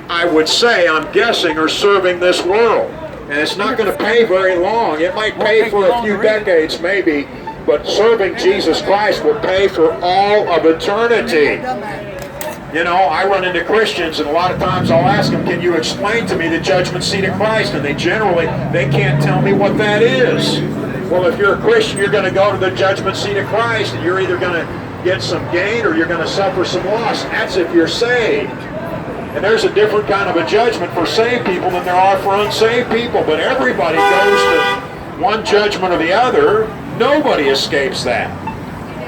I would say, I'm guessing, are serving this world. And it's not going to pay very long. It might pay for a few decades, maybe, but serving Jesus Christ will pay for all of eternity. You know, I run into Christians, and a lot of times I'll ask them, can you explain to me the judgment seat of Christ? And they can't tell me what that is. Well, if you're a Christian, you're going to go to the judgment seat of Christ, and you're either going to get some gain or you're going to suffer some loss. That's if you're saved. And there's a different kind of a judgment for saved people than there are for unsaved people. But everybody goes to one judgment or the other. Nobody escapes that.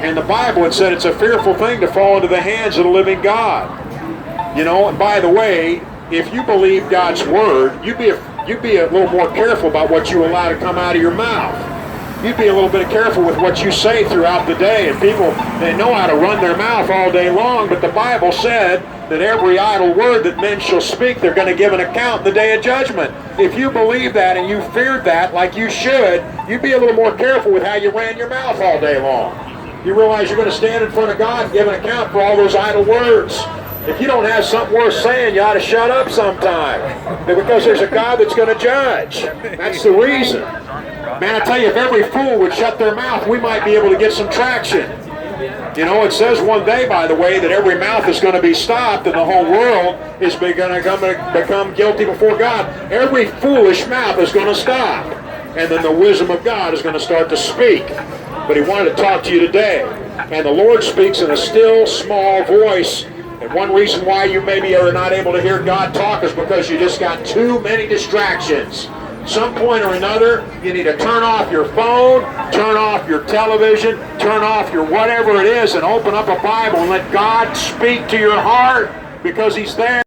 And the Bible had said it's a fearful thing to fall into the hands of the living God. You know, and by the way, if you believe God's word, you'd be a little more careful about what you allow to come out of your mouth. You'd be a little bit careful with what you say throughout the day. And people, they know how to run their mouth all day long, but the Bible said that every idle word that men shall speak, they're going to give an account in the day of judgment. If you believe that and you feared that like you should, you'd be a little more careful with how you ran your mouth all day long. You realize you're going to stand in front of God and give an account for all those idle words. If you don't have something worth saying, you ought to shut up sometime. Because there's a God that's going to judge. That's the reason. Man, I tell you, if every fool would shut their mouth, we might be able to get some traction. You know, it says one day, by the way, that every mouth is going to be stopped and the whole world is going to become guilty before God. Every foolish mouth is going to stop. And then the wisdom of God is going to start to speak. But he wanted to talk to you today. And the Lord speaks in a still, small voice. And one reason why you maybe are not able to hear God talk is because you just got too many distractions. Some point or another, you need to turn off your phone, turn off your television, turn off your whatever it is, and open up a Bible and let God speak to your heart, because he's there.